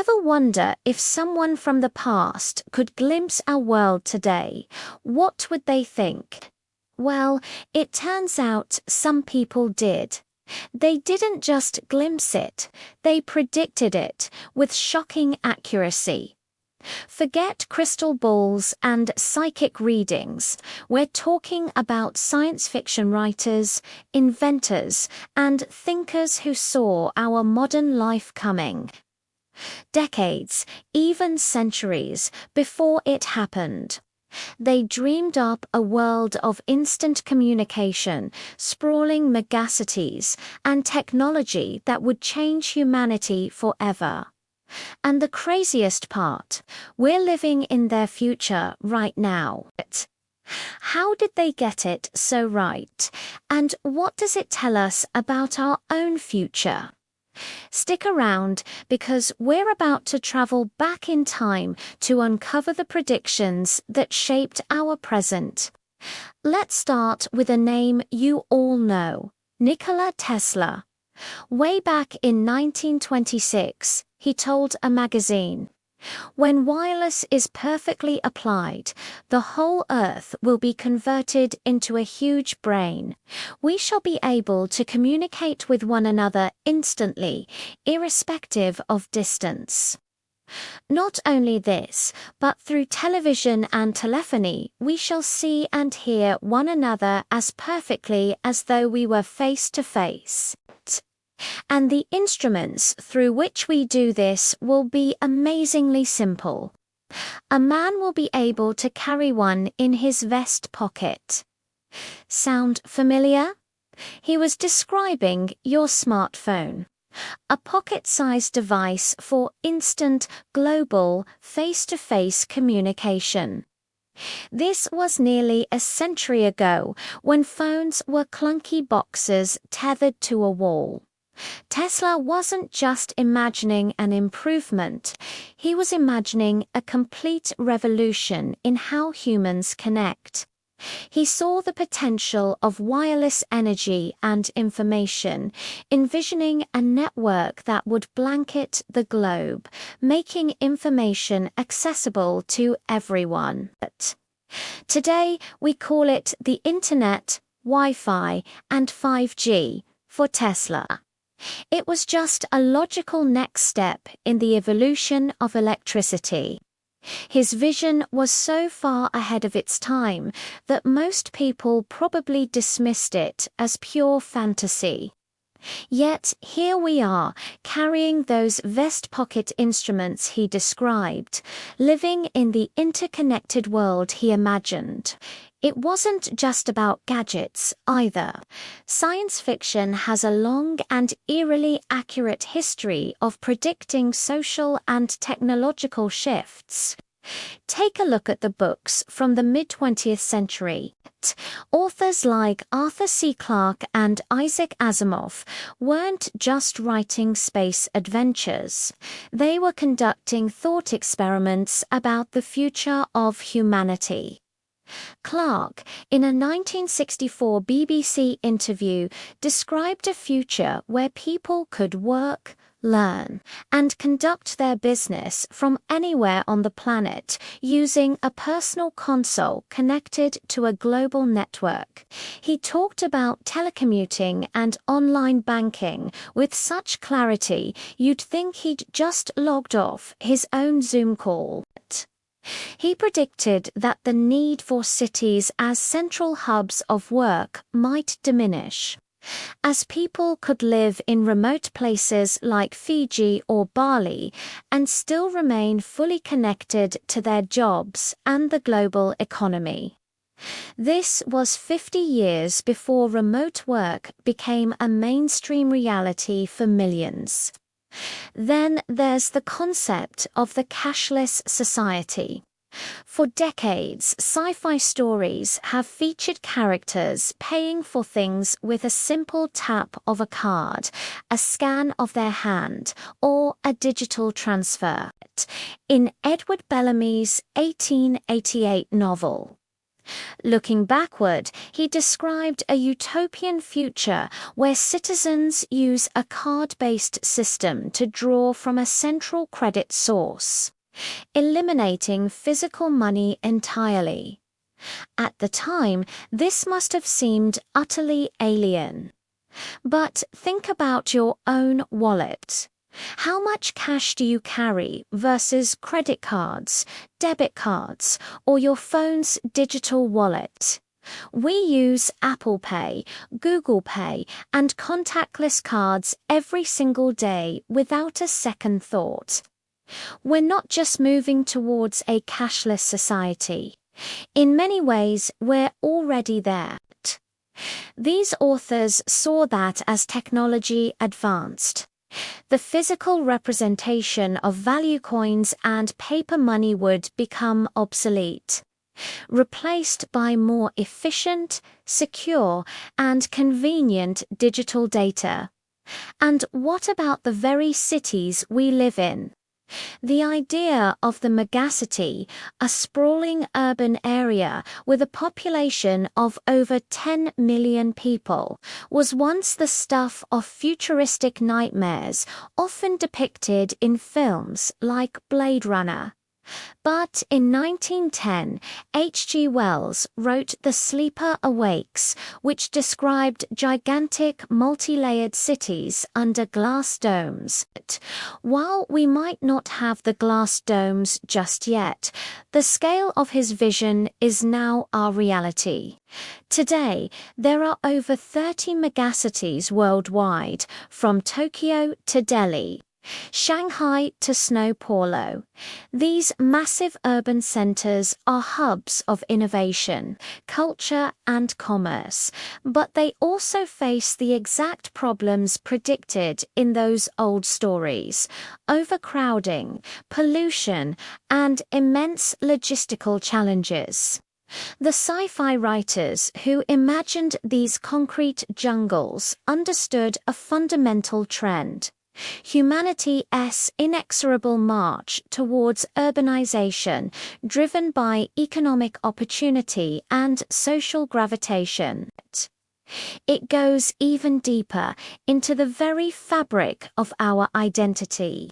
Ever wonder if someone from the past could glimpse our world today, what would they think? Well, it turns out some people did. They didn't just glimpse it, they predicted it with shocking accuracy. Forget crystal balls and psychic readings. We're talking about science fiction writers, inventors, and thinkers who saw our modern life coming. Decades, even centuries, before it happened. They dreamed up a world of instant communication, sprawling megacities, and technology that would change humanity forever. And the craziest part, we're living in their future right now. How did they get it so right? And what does it tell us about our own future? Stick around because we're about to travel back in time to uncover the predictions that shaped our present. Let's start with a name you all know, Nikola Tesla. Way back in 1926, he told a magazine, "When wireless is perfectly applied, the whole Earth will be converted into a huge brain. We shall be able to communicate with one another instantly, irrespective of distance." Not only this, but through television and telephony, we shall see and hear one another as perfectly as though we were face to face. And the instruments through which we do this will be amazingly simple. A man will be able to carry one in his vest pocket. Sound familiar? He was describing your smartphone, a pocket-sized device for instant, global, face-to-face communication. This was nearly a century ago when phones were clunky boxes tethered to a wall. Tesla wasn't just imagining an improvement, he was imagining a complete revolution in how humans connect. He saw the potential of wireless energy and information, envisioning a network that would blanket the globe, making information accessible to everyone. Today, we call it the Internet, Wi-Fi, and 5G for Tesla. It was just a logical next step in the evolution of electricity. His vision was so far ahead of its time that most people probably dismissed it as pure fantasy. Yet here we are, carrying those vest pocket instruments he described, living in the interconnected world he imagined. It wasn't just about gadgets, either. Science fiction has a long and eerily accurate history of predicting social and technological shifts. Take a look at the books from the mid-20th century. Authors like Arthur C. Clarke and Isaac Asimov weren't just writing space adventures. They were conducting thought experiments about the future of humanity. Clarke, in a 1964 BBC interview, described a future where people could work, learn, and conduct their business from anywhere on the planet using a personal console connected to a global network. He talked about telecommuting and online banking with such clarity you'd think he'd just logged off his own Zoom call. He predicted that the need for cities as central hubs of work might diminish. As people could live in remote places like Fiji or Bali and still remain fully connected to their jobs and the global economy. This was 50 years before remote work became a mainstream reality for millions. Then there's the concept of the cashless society. For decades, sci-fi stories have featured characters paying for things with a simple tap of a card, a scan of their hand, or a digital transfer. In Edward Bellamy's 1888 novel, Looking backward, he described a utopian future where citizens use a card-based system to draw from a central credit source, eliminating physical money entirely. At the time, this must have seemed utterly alien. But think about your own wallet. How much cash do you carry versus credit cards, debit cards, or your phone's digital wallet? We use Apple Pay, Google Pay, and contactless cards every single day without a second thought. We're not just moving towards a cashless society. In many ways, we're already there. These authors saw that as technology advanced, the physical representation of value coins and paper money would become obsolete, replaced by more efficient, secure, and convenient digital data. And what about the very cities we live in? The idea of the megacity, a sprawling urban area with a population of over 10 million people, was once the stuff of futuristic nightmares often depicted in films like Blade Runner. But in 1910, H.G. Wells wrote The Sleeper Awakes, which described gigantic multi-layered cities under glass domes. While we might not have the glass domes just yet, the scale of his vision is now our reality. Today, there are over 30 megacities worldwide, from Tokyo to Delhi, Shanghai to Sao Paulo. These massive urban centers are hubs of innovation, culture, and commerce, but they also face the exact problems predicted in those old stories: overcrowding, pollution, and immense logistical challenges. The sci-fi writers who imagined these concrete jungles understood a fundamental trend: humanity's inexorable march towards urbanization, driven by economic opportunity and social gravitation. It goes even deeper into the very fabric of our identity.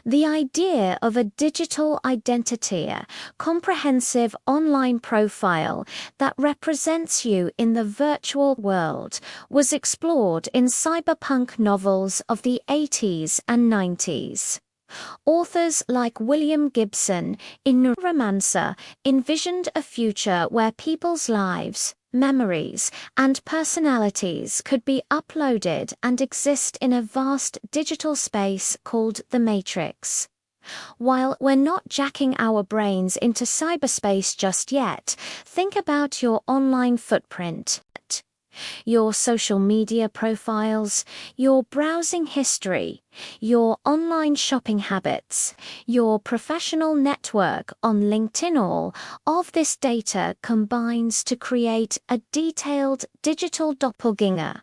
The idea of a digital identity, a comprehensive online profile that represents you in the virtual world, was explored in cyberpunk novels of the 80s and 90s. Authors like William Gibson in Neuromancer envisioned a future where people's lives, memories, and personalities could be uploaded and exist in a vast digital space called the Matrix. While we're not jacking our brains into cyberspace just yet, think about your online footprint. Your social media profiles, your browsing history, your online shopping habits, your professional network on LinkedIn. All of this data combines to create a detailed digital doppelganger.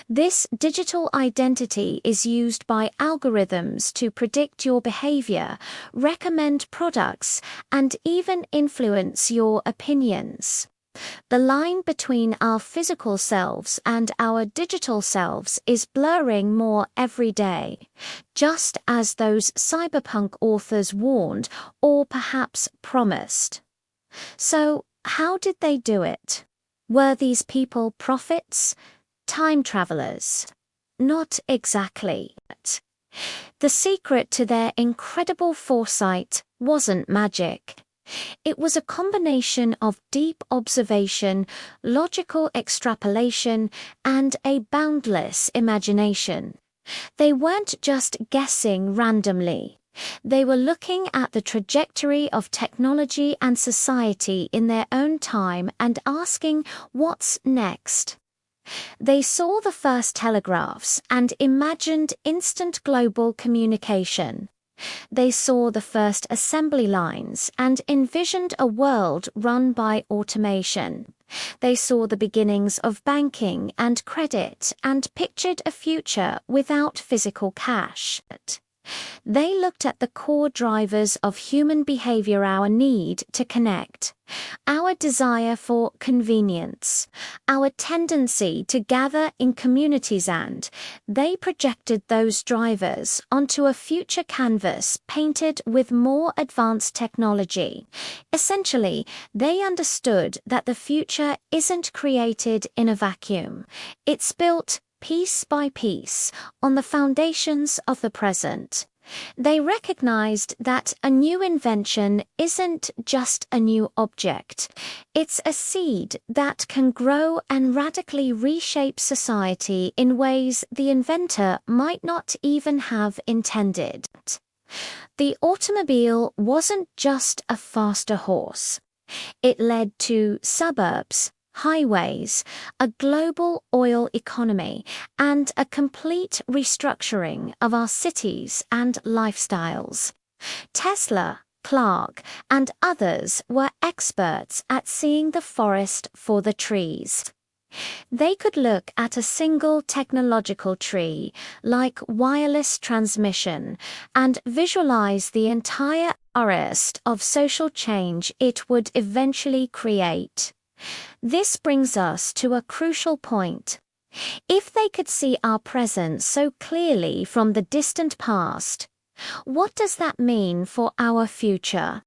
This digital identity is used by algorithms to predict your behavior, recommend products, and even influence your opinions. The line between our physical selves and our digital selves is blurring more every day, just as those cyberpunk authors warned, or perhaps promised. So, how did they do it? Were these people prophets? Time travelers? Not exactly. The secret to their incredible foresight wasn't magic. It was a combination of deep observation, logical extrapolation, and a boundless imagination. They weren't just guessing randomly. They were looking at the trajectory of technology and society in their own time and asking, what's next? They saw the first telegraphs and imagined instant global communication. They saw the first assembly lines and envisioned a world run by automation. They saw the beginnings of banking and credit and pictured a future without physical cash. They looked at the core drivers of human behavior: our need to connect, our desire for convenience, our tendency to gather in communities, and they projected those drivers onto a future canvas painted with more advanced technology. Essentially, they understood that the future isn't created in a vacuum. It's built piece by piece on the foundations of the present. They recognized that a new invention isn't just a new object. It's a seed that can grow and radically reshape society in ways the inventor might not even have intended. The automobile wasn't just a faster horse. It led to suburbs, highways, a global oil economy, and a complete restructuring of our cities and lifestyles. Tesla, Clark, and others were experts at seeing the forest for the trees. They could look at a single technological tree, like wireless transmission, and visualize the entire forest of social change it would eventually create. This brings us to a crucial point. If they could see our present so clearly from the distant past, what does that mean for our future?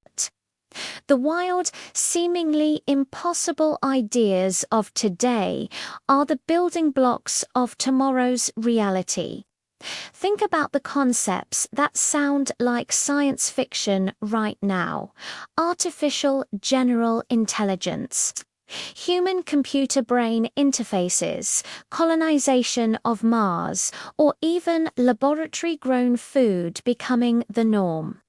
The wild, seemingly impossible ideas of today are the building blocks of tomorrow's reality. Think about the concepts that sound like science fiction right now: artificial general intelligence, human-computer brain interfaces, colonization of Mars, or even laboratory-grown food becoming the norm.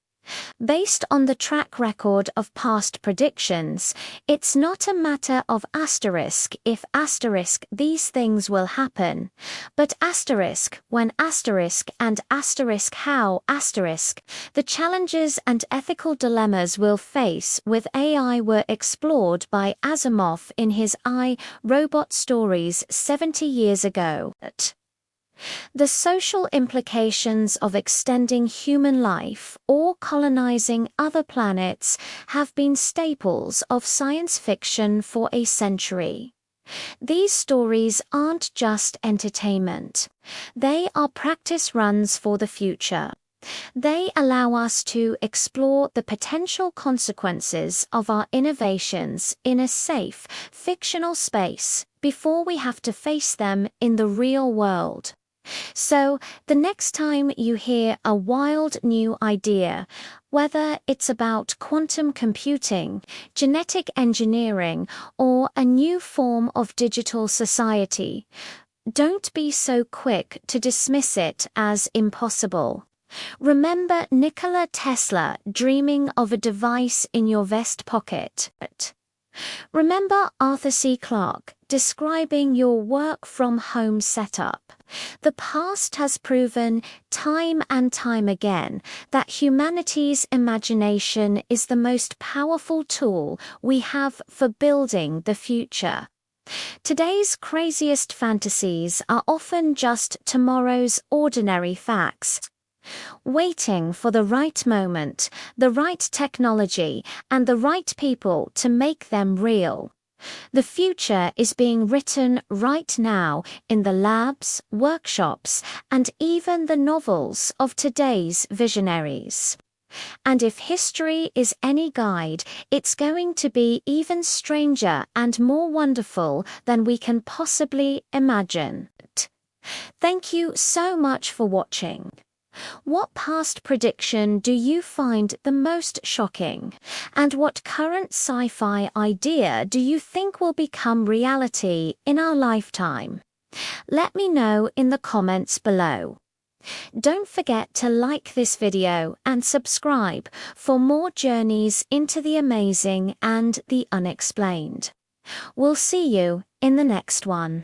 Based on the track record of past predictions, it's not a matter of asterisk if asterisk these things will happen, but asterisk when asterisk and asterisk how asterisk the challenges and ethical dilemmas we'll face with AI were explored by Asimov in his I, Robot stories 70 years ago. The social implications of extending human life or colonizing other planets have been staples of science fiction for a century. These stories aren't just entertainment. They are practice runs for the future. They allow us to explore the potential consequences of our innovations in a safe, fictional space before we have to face them in the real world. So, the next time you hear a wild new idea, whether it's about quantum computing, genetic engineering, or a new form of digital society, don't be so quick to dismiss it as impossible. Remember Nikola Tesla dreaming of a device in your vest pocket. Remember Arthur C. Clarke describing your work-from-home setup. The past has proven time and time again that humanity's imagination is the most powerful tool we have for building the future. Today's craziest fantasies are often just tomorrow's ordinary facts, waiting for the right moment, the right technology, and the right people to make them real. The future is being written right now in the labs, workshops, and even the novels of today's visionaries. And if history is any guide, it's going to be even stranger and more wonderful than we can possibly imagine. Thank you so much for watching. What past prediction do you find the most shocking? And what current sci-fi idea do you think will become reality in our lifetime? Let me know in the comments below. Don't forget to like this video and subscribe for more journeys into the amazing and the unexplained. We'll see you in the next one.